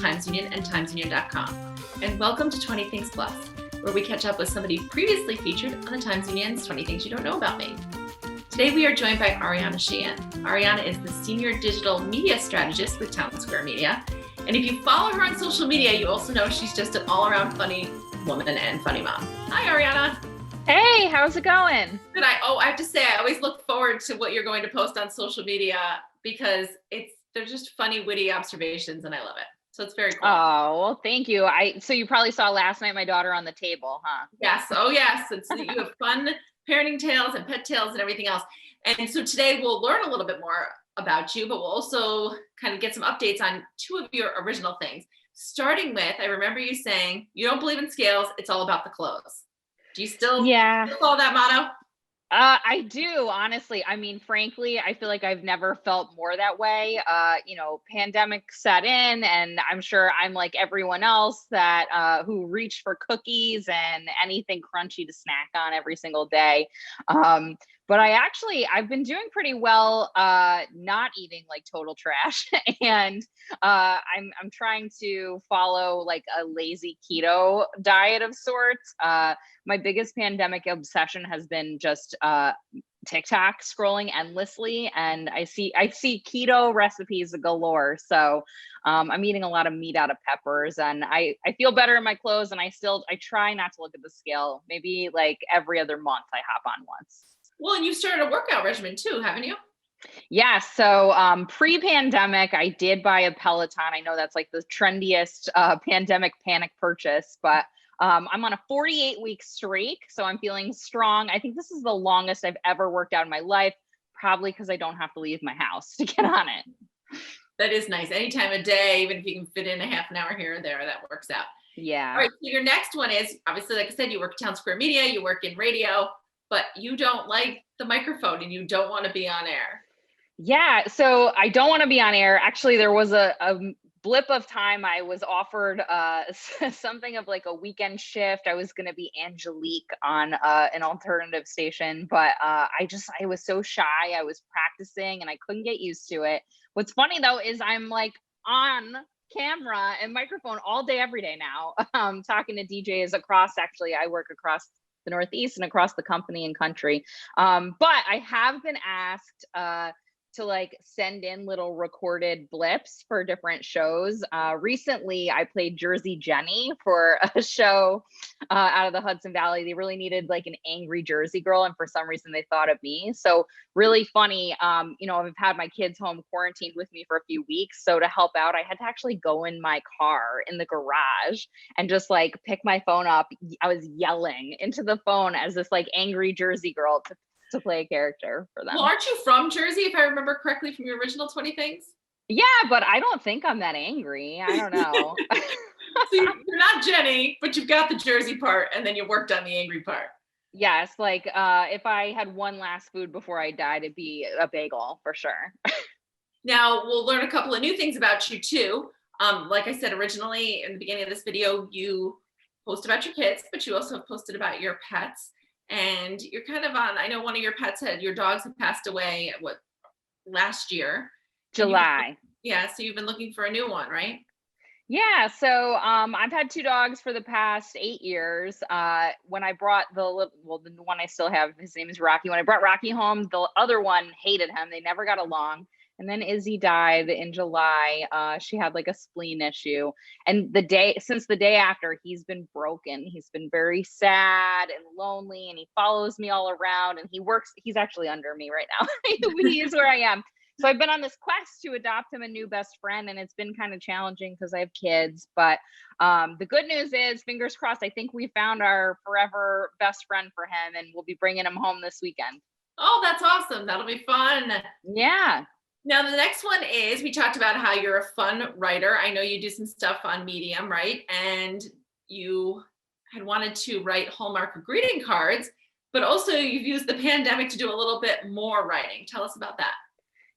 Times Union and TimesUnion.com. And welcome to 20 Things Plus, where we catch up with somebody previously featured on the Times Union's 20 Things You Don't Know About Me. Today we are joined by Ariana Sheehan. Ariana is the Senior Digital Media Strategist with Townsquare Media. And if you follow her on social media, you also know she's just an all-around funny woman and funny mom. Hi, Ariana. Hey, how's it going? Good. I have to say, I always look forward to what you're going to post on social media because they're just funny, witty observations, and I love it. So it's very cool. Oh, well, thank you. So you probably saw last night my daughter on the table, huh? Yes. Oh, yes. You have fun parenting tales and pet tales and everything else. And so today we'll learn a little bit more about you, but we'll also kind of get some updates on two of your original things. Starting with, I remember you saying you don't believe in scales. It's all about the clothes. Do you still follow that motto? I do, honestly. I mean, frankly, I feel like I've never felt more that way. Pandemic set in, and I'm sure I'm like everyone else that who reached for cookies and anything crunchy to snack on every single day. But I've been doing pretty well, not eating like total trash, and I'm trying to follow like a lazy keto diet of sorts. My biggest pandemic obsession has been just TikTok scrolling endlessly, and I see keto recipes galore. So I'm eating a lot of meat out of peppers, and I feel better in my clothes, and I try not to look at the scale. Maybe like every other month I hop on once. Well, and you started a workout regimen too, haven't you? Yeah. So pre-pandemic, I did buy a Peloton. I know that's like the trendiest pandemic panic purchase, but I'm on a 48-week streak. So I'm feeling strong. I think this is the longest I've ever worked out in my life, probably because I don't have to leave my house to get on it. That is nice. Any time of day, even if you can fit in a half an hour here or there, that works out. Yeah. All right. So your next one is, obviously, like I said, you work at Townsquare Media, you work in radio, but you don't like the microphone and you don't want to be on air. Yeah, so I don't want to be on air. Actually, there was a blip of time I was offered something of like a weekend shift. I was going to be Angelique on an alternative station, but I was so shy. I was practicing and I couldn't get used to it. What's funny though is I'm like on camera and microphone all day, every day now, talking to DJs across. Actually, I work across the Northeast and across the company and country. But I have been asked to like send in little recorded blips for different shows. Recently, I played Jersey Jenny for a show out of the Hudson Valley. They really needed like an angry Jersey girl, and for some reason they thought of me. So really funny. I've had my kids home quarantined with me for a few weeks. So to help out, I had to actually go in my car in the garage and just like pick my phone up. I was yelling into the phone as this like angry Jersey girl to play a character for them. Well, aren't you from Jersey, if I remember correctly from your original 20 Things? Yeah, but I don't think I'm that angry. I don't know. So you're not Jenny, but you've got the Jersey part, and then you worked on the angry part. Yes, like if I had one last food before I died, it'd be a bagel for sure. Now, we'll learn a couple of new things about you too. Like I said originally in the beginning of this video, you post about your kids, but you also have posted about your pets. And you're kind of on, I know one of your your dogs have passed away, last year? July. So you've been looking for a new one, right? Yeah, so I've had two dogs for the past 8 years. When I brought the one I still have, his name is Rocky. When I brought Rocky home, the other one hated him. They never got along. And then Izzy died in July. She had like a spleen issue. And since the day after, he's been broken. He's been very sad and lonely, and he follows me all around, and he's actually under me right now. He's where I am. So I've been on this quest to adopt him a new best friend, and it's been kind of challenging because I have kids. But the good news is, fingers crossed, I think we found our forever best friend for him, and we'll be bringing him home this weekend. Oh, that's awesome. That'll be fun. Yeah. Now, the next one is, we talked about how you're a fun writer. I know you do some stuff on Medium, right? And you had wanted to write Hallmark greeting cards, but also you've used the pandemic to do a little bit more writing. Tell us about that.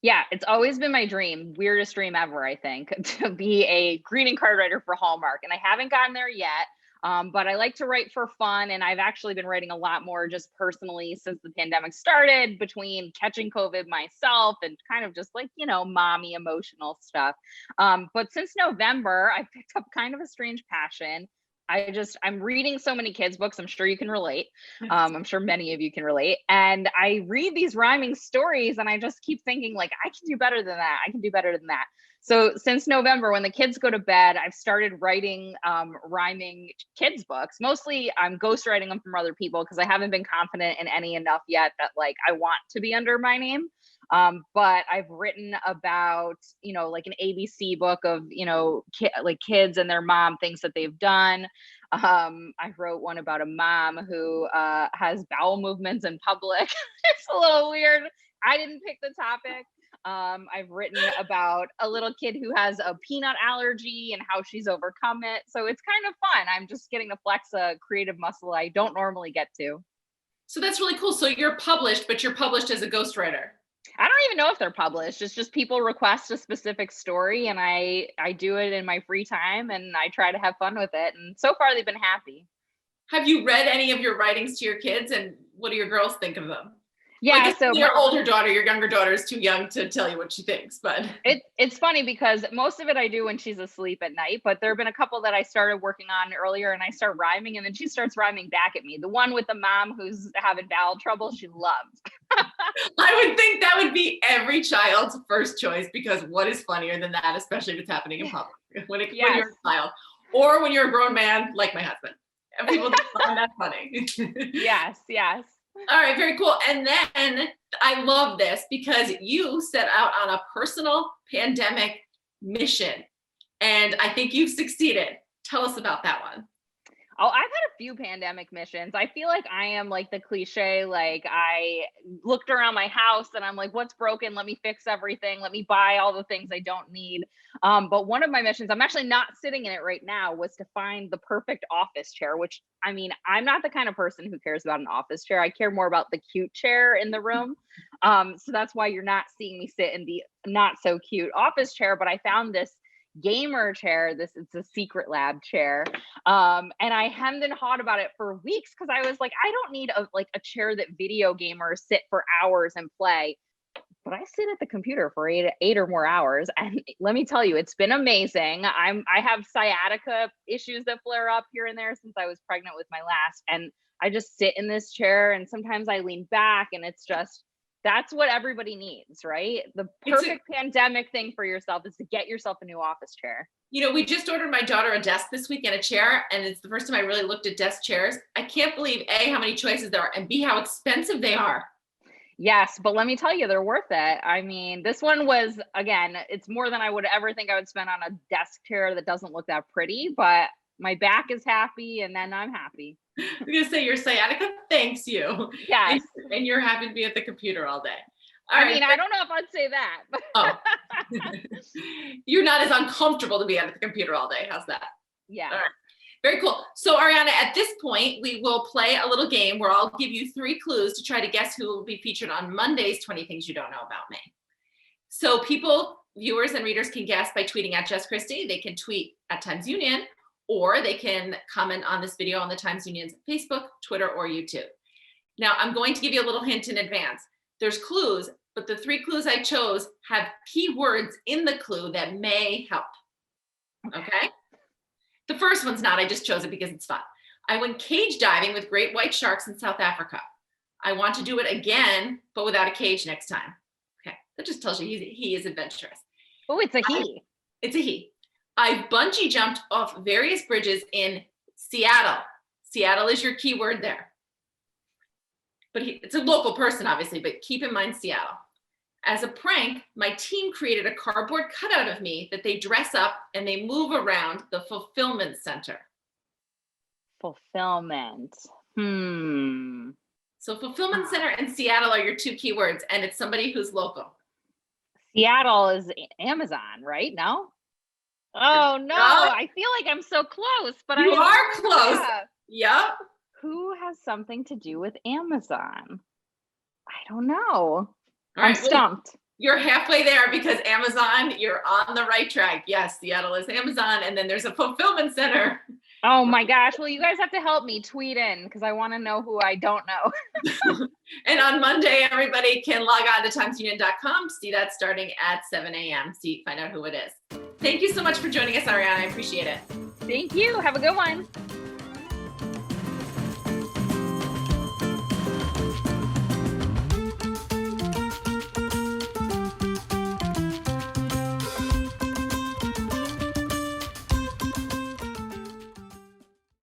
Yeah, it's always been my dream, weirdest dream ever, I think, to be a greeting card writer for Hallmark. And I haven't gotten there yet. But I like to write for fun, and I've actually been writing a lot more just personally since the pandemic started, between catching COVID myself and kind of just like, mommy emotional stuff. But since November, I picked up kind of a strange passion. I'm reading so many kids books. I'm sure you can relate. I'm sure many of you can relate. And I read these rhyming stories and I just keep thinking like, I can do better than that. I can do better than that. So since November, when the kids go to bed, I've started writing rhyming kids books. Mostly I'm ghostwriting them from other people because I haven't been confident in any enough yet that like I want to be under my name. But I've written about, like an ABC book of, like kids and their mom, things that they've done. I wrote one about a mom who has bowel movements in public. It's a little weird. I didn't pick the topic. I've written about a little kid who has a peanut allergy and how she's overcome it. So it's kind of fun. I'm just getting to flex a creative muscle I don't normally get to. So that's really cool. So you're published, but you're published as a ghostwriter. I don't even know if they're published. It's just people request a specific story and I do it in my free time and I try to have fun with it. And so far they've been happy. Have you read any of your writings to your kids, and what do your girls think of them? Yeah, like, so your older daughter, your younger daughter is too young to tell you what she thinks, but it's funny because most of it I do when she's asleep at night, but there have been a couple that I started working on earlier and I start rhyming and then she starts rhyming back at me. The one with the mom who's having bowel trouble, she loves. I would think that would be every child's first choice, because what is funnier than that, especially if it's happening in public, when you're a child or when you're a grown man like my husband. People find that funny. Yes. All right, very cool. And then I love this because you set out on a personal pandemic mission, and I think you've succeeded. Tell us about that one. Oh, I've had a few pandemic missions. I feel like I am like the cliche, like I looked around my house and I'm like, what's broken? Let me fix everything. Let me buy all the things I don't need. But one of my missions, I'm actually not sitting in it right now, was to find the perfect office chair, which I mean, I'm not the kind of person who cares about an office chair. I care more about the cute chair in the room. So that's why you're not seeing me sit in the not so cute office chair, but I found this gamer chair. It's a Secret Lab chair. And I hemmed and hawed about it for weeks because I was like, I don't need a chair that video gamers sit for hours and play. But I sit at the computer for eight or more hours. And let me tell you, it's been amazing. I have sciatica issues that flare up here and there since I was pregnant with my last. And I just sit in this chair and sometimes I lean back and it's just, that's what everybody needs, right? The perfect pandemic thing for yourself is to get yourself a new office chair. We just ordered my daughter a desk this week and a chair, and it's the first time I really looked at desk chairs. I can't believe A, how many choices there are, and B, how expensive they are. Yes, but let me tell you, they're worth it. I mean, this one was, again, it's more than I would ever think I would spend on a desk chair that doesn't look that pretty, but my back is happy and then I'm happy. I'm going to say your sciatica thanks you. Yes. And you're happy to be at the computer all day. I mean, I don't know if I'd say that. But oh. You're not as uncomfortable to be at the computer all day. How's that? Yeah. All right. Very cool. So Ariana, at this point, we will play a little game where I'll give you 3 clues to try to guess who will be featured on Monday's 20 Things You Don't Know About Me. So people, viewers and readers can guess by tweeting at Just Kristi. They can tweet at Times Union, or they can comment on this video on the Times Union's Facebook, Twitter, or YouTube. Now, I'm going to give you a little hint in advance. There's clues, but the 3 clues I chose have keywords in the clue that may help. Okay? The first one's not. I just chose it because it's fun. I went cage diving with great white sharks in South Africa. I want to do it again, but without a cage next time. Okay, that just tells you he is adventurous. Oh, it's a he. It's a he. I bungee jumped off various bridges in Seattle. Seattle is your key word there. But it's a local person, obviously, but keep in mind Seattle. As a prank, my team created a cardboard cutout of me that they dress up and they move around the fulfillment center. Fulfillment. So fulfillment center and Seattle are your 2 keywords, and it's somebody who's local. Seattle is Amazon, right? No? Oh, no. I feel like I'm so close, but you are close. Yep. Who has something to do with Amazon? I don't know. All right, I'm stumped. You're halfway there because Amazon, you're on the right track. Yes, Seattle is Amazon, and then there's a fulfillment center. Oh my gosh. Well, you guys have to help me tweet in because I want to know who I don't know. And on Monday, everybody can log on to townsunion.com, see that starting at 7 a.m. Find out who it is. Thank you so much for joining us, Ariana. I appreciate it. Thank you. Have a good one.